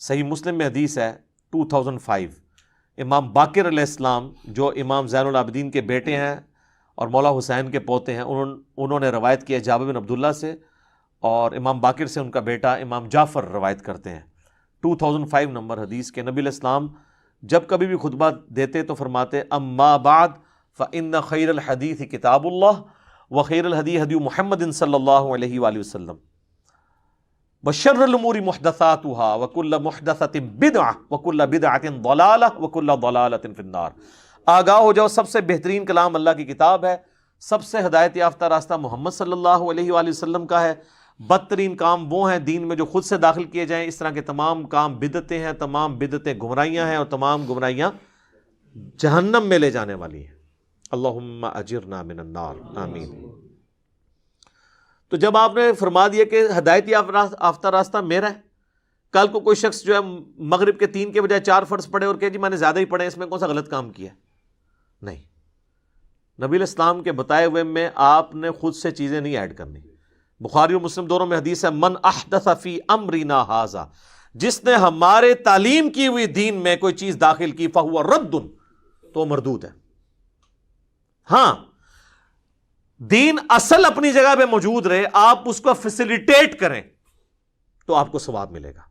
صحیح مسلم میں حدیث ہے 2005، امام باقر علیہ السلام جو امام زین العابدین کے بیٹے ہیں اور مولا حسین کے پوتے ہیں، انہوں نے روایت کیا جابر بن عبداللہ سے، اور امام باقر سے ان کا بیٹا امام جعفر روایت کرتے ہیں 2005 نمبر حدیث کے نبی علیہ السلام جب کبھی بھی خطبہ دیتے تو فرماتے اما بعد فإن خیر الحدیث کتاب اللہ وخیر الہدی ہدی محمد صلی اللہ علیہ وآلہ وسلم وشر الامور محدثاتها وکل محدثۃ بدعہ وکل بدعۃ ضلالہ وکل ضلالۃ فی النار۔ آگاہ ہو جاؤ، سب سے بہترین کلام اللہ کی کتاب ہے، سب سے ہدایت یافتہ راستہ محمد صلی اللہ علیہ وآلہ وسلم کا ہے، بدترین کام وہ ہیں دین میں جو خود سے داخل کیے جائیں، اس طرح کے تمام کام بدعتیں ہیں، تمام بدعتیں گمراہیاں ہیں، اور تمام گمراہیاں جہنم میں لے جانے والی ہیں۔ اللہم اجرنا من النار، آمین۔ تو جب آپ نے فرما دیا کہ ہدایت یافتہ راستہ میرا ہے، کل کو کوئی شخص جو ہے مغرب کے 3 کے بجائے 4 فرض پڑھے اور کہ جی میں نے زیادہ ہی پڑھے، اس میں کون سا غلط کام کیا؟ نہیں، نبی علیہ السلام کے بتائے ہوئے میں آپ نے خود سے چیزیں نہیں ایڈ کرنی۔ بخاری اور مسلم دونوں میں حدیث ہے من احدث فی امرنا ھذا، جس نے ہمارے تعلیم کی ہوئی دین میں کوئی چیز داخل کی فہو رد، تو مردود ہے۔ ہاں، دین اصل اپنی جگہ پہ موجود رہے، آپ اس کو فیسیلیٹیٹ کریں تو آپ کو ثواب ملے گا۔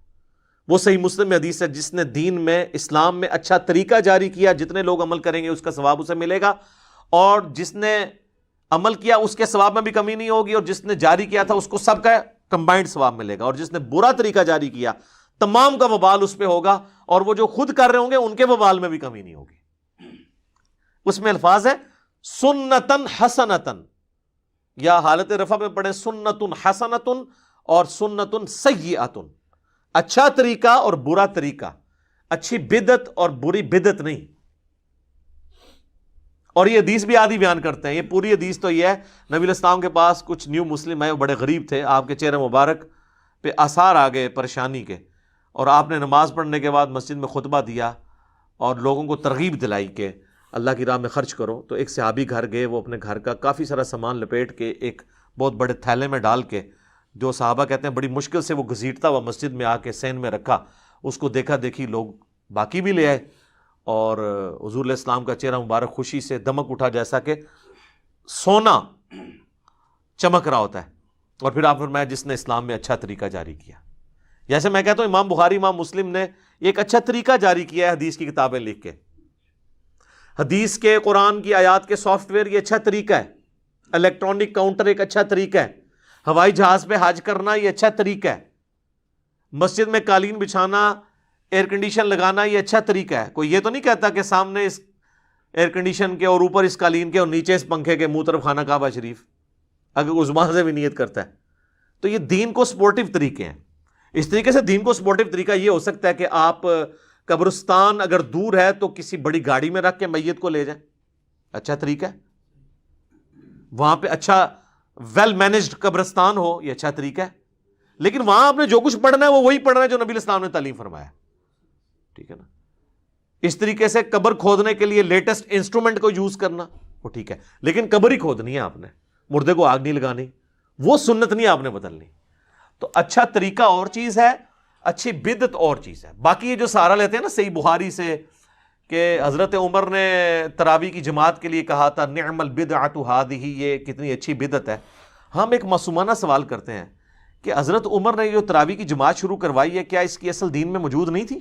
وہ صحیح مسلم میں حدیث ہے جس نے دین میں اسلام میں اچھا طریقہ جاری کیا، جتنے لوگ عمل کریں گے اس کا ثواب اسے ملے گا، اور جس نے عمل کیا اس کے ثواب میں بھی کمی نہیں ہوگی، اور جس نے جاری کیا تھا اس کو سب کا کمبائنڈ ثواب ملے گا، اور جس نے برا طریقہ جاری کیا تمام کا وبال اس پہ ہوگا، اور وہ جو خود کر رہے ہوں گے ان کے وبال میں بھی کمی نہیں ہوگی۔ اس میں الفاظ ہے سنتن حسنتن، یا حالت رفع میں پڑھیں سنتن حسنتن اور سنتن سیئتن، اچھا طریقہ اور برا طریقہ، اچھی بدعت اور بری بدعت نہیں۔ اور یہ حدیث بھی آدھی بیان کرتے ہیں، یہ پوری حدیث تو یہ ہے، نبی علیہ السلام کے پاس کچھ نیو مسلم آئے، وہ بڑے غریب تھے، آپ کے چہرے مبارک پہ آثار آ گئے پریشانی کے، اور آپ نے نماز پڑھنے کے بعد مسجد میں خطبہ دیا اور لوگوں کو ترغیب دلائی کہ اللہ کی راہ میں خرچ کرو۔ تو ایک صحابی گھر گئے، وہ اپنے گھر کا کافی سارا سامان لپیٹ کے ایک بہت بڑے تھیلے میں ڈال کے، جو صحابہ کہتے ہیں بڑی مشکل سے وہ گھسیٹتا ہوا مسجد میں آ کے سین میں رکھا، اس کو دیکھا دیکھی لوگ باقی بھی لے آئے، اور حضور علیہ السلام کا چہرہ مبارک خوشی سے دمک اٹھا جیسا کہ سونا چمک رہا ہوتا ہے، اور پھر آپ فرمایا جس نے اسلام میں اچھا طریقہ جاری کیا۔ جیسے میں کہتا ہوں امام بخاری امام مسلم نے ایک اچھا طریقہ جاری کیا ہے حدیث کی کتابیں لکھ کے، حدیث کے قرآن کی آیات کے سافٹ ویئر یہ اچھا طریقہ ہے، الیکٹرانک کاؤنٹر ایک اچھا طریقہ ہے، ہوائی جہاز پہ حج کرنا یہ اچھا طریقہ ہے، مسجد میں قالین بچھانا، ایئر کنڈیشن لگانا یہ اچھا طریقہ ہے۔ کوئی یہ تو نہیں کہتا کہ سامنے اس ایئر کنڈیشن کے اور اوپر اس قالین کے اور نیچے اس پنکھے کے منہ طرف خانہ کعبہ شریف، اگر کوئی زبان سے بھی نیت کرتا ہے تو یہ دین کو سپورٹیو طریقے ہیں۔ اس طریقے سے دین کو سپورٹیو طریقہ یہ ہو سکتا ہے کہ آپ قبرستان اگر دور ہے تو کسی بڑی گاڑی میں رکھ کے میت کو لے جائیں، اچھا طریقہ ہے۔ وہاں پہ اچھا ویل مینجڈ قبرستان ہو، یہ اچھا طریقہ ہے، لیکن وہاں آپ نے جو کچھ پڑھنا ہے وہ وہی پڑھنا ہے جو نبی علیہ السلام نے تعلیم فرمایا، ٹھیک ہے نا۔ اس طریقے سے قبر کھودنے کے لیے لیٹسٹ انسٹرومنٹ کو یوز کرنا وہ ٹھیک ہے، لیکن قبر ہی کھودنی ہے آپ نے، مردے کو آگ نہیں لگانی، وہ سنت نہیں آپ نے بدلنی۔ تو اچھا طریقہ اور چیز ہے، اچھی بدعت اور چیز ہے۔ باقی یہ جو سہارا لیتے ہیں نا صحیح بخاری سے کہ حضرت عمر نے تراویح کی جماعت کے لیے کہا تھا نعم البدعۃ ھذہ، یہ کتنی اچھی بدعت ہے۔ ہم ایک معصومانہ سوال کرتے ہیں کہ حضرت عمر نے جو تراویح کی جماعت شروع کروائی ہے کیا اس کی اصل دین میں موجود نہیں تھی؟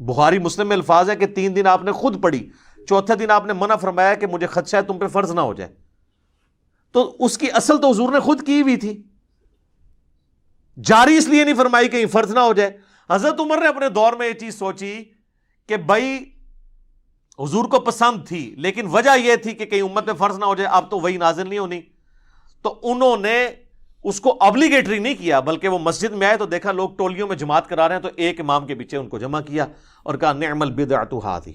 بخاری مسلم میں الفاظ ہے کہ 3 دن آپ نے خود پڑھی، چوتھے دن آپ نے منع فرمایا کہ مجھے خدشہ ہے تم پہ فرض نہ ہو جائے، تو اس کی اصل تو حضور نے خود کی ہوئی تھی، جاری اس لیے نہیں فرمائی کہ فرض نہ ہو جائے۔ حضرت عمر نے اپنے دور میں یہ چیز سوچی کہ بھائی حضور کو پسند تھی لیکن وجہ یہ تھی کہ کہیں امت میں فرض نہ ہو جائے، اب تو وہی نازل نہیں ہونی، تو انہوں نے اس کو ابلیگیٹری نہیں کیا، بلکہ وہ مسجد میں آئے تو دیکھا لوگ ٹولیوں میں جماعت کرا رہے ہیں، تو ایک امام کے پیچھے ان کو جمع کیا اور کہا نعم البدعۃ ھذہ۔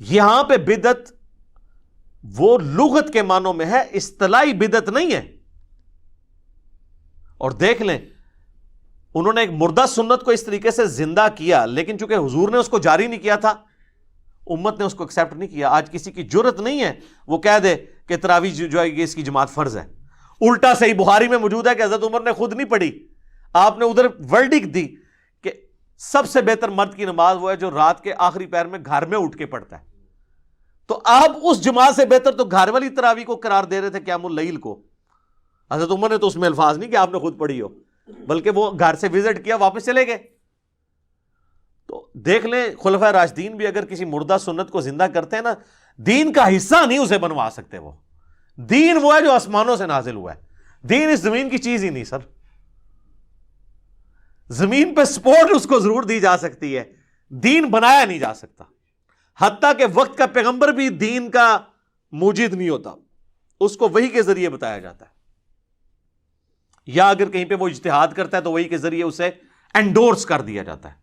یہاں پہ بدعت وہ لغت کے معنوں میں ہے، اصطلاحی بدعت نہیں ہے۔ اور دیکھ لیں انہوں نے ایک مردہ سنت کو اس طریقے سے زندہ کیا، لیکن چونکہ حضور نے اس کو جاری نہیں کیا تھا، امت نے اس کو ایکسیپٹ نہیں کیا۔ آج کسی کی جرت نہیں ہے وہ کہہ دے کہ تراویح جو ہے اس کی جماعت فرض ہے۔ الٹا صحیح بخاری میں موجود ہے کہ حضرت عمر نے خود نہیں پڑھی، آپ نے ادھر ورڈکٹ دی کہ سب سے بہتر مرد کی نماز وہ ہے جو رات کے آخری پہر میں گھر میں اٹھ کے پڑھتا ہے. تو آپ اس جماعت سے بہتر تو گھر والی تراویح کو قرار دے رہے تھے قیام اللیل کو. حضرت عمر نے تو اس میں الفاظ نہیں کہ آپ نے خود پڑھی ہو، بلکہ وہ گھر سے وزٹ کیا واپس چلے گئے. تو دیکھ لیں خلفائے راشدین بھی اگر کسی مردہ سنت کو زندہ کرتے ہیں نا، دین کا حصہ نہیں اسے بنوا سکتے. وہ دین وہ ہے جو آسمانوں سے نازل ہوا ہے. دین اس زمین کی چیز ہی نہیں سر. زمین پہ سپورٹ اس کو ضرور دی جا سکتی ہے، دین بنایا نہیں جا سکتا. حتیٰ کہ وقت کا پیغمبر بھی دین کا موجد نہیں ہوتا، اس کو وحی کے ذریعے بتایا جاتا ہے، یا اگر کہیں پہ وہ اجتہاد کرتا ہے تو وحی کے ذریعے اسے انڈورس کر دیا جاتا ہے.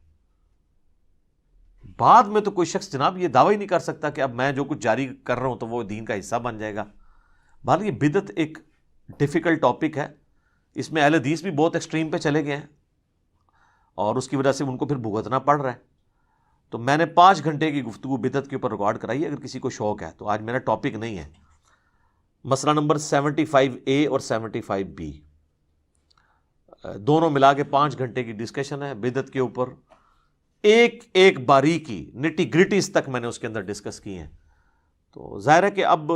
بعد میں تو کوئی شخص جناب یہ دعویٰ ہی نہیں کر سکتا کہ اب میں جو کچھ جاری کر رہا ہوں تو وہ دین کا حصہ بن جائے گا. بہرحال یہ بدعت ایک ڈیفیکلٹ ٹاپک ہے، اس میں اہل حدیث بھی بہت ایکسٹریم پہ چلے گئے ہیں اور اس کی وجہ سے ان کو پھر بھگتنا پڑ رہا ہے. تو میں نے 5 گھنٹے کی گفتگو بدعت کے اوپر ریکارڈ کرائی ہے، اگر کسی کو شوق ہے تو. آج میرا ٹاپک نہیں ہے. مسئلہ نمبر 75A اور 75B دونوں ملا کے 5 گھنٹے کی ڈسکشن ہے بدعت کے اوپر. ایک ایک باریکی نٹی گریٹیز تک میں نے اس کے اندر ڈسکس کی ہیں. تو ظاہر ہے کہ اب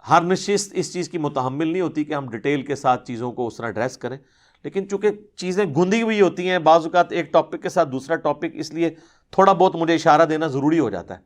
ہر نشست اس چیز کی متحمل نہیں ہوتی کہ ہم ڈیٹیل کے ساتھ چیزوں کو اس طرح ایڈریس کریں، لیکن چونکہ چیزیں گندی ہوئی ہوتی ہیں بعض اوقات ایک ٹاپک کے ساتھ دوسرا ٹاپک، اس لیے تھوڑا بہت مجھے اشارہ دینا ضروری ہو جاتا ہے.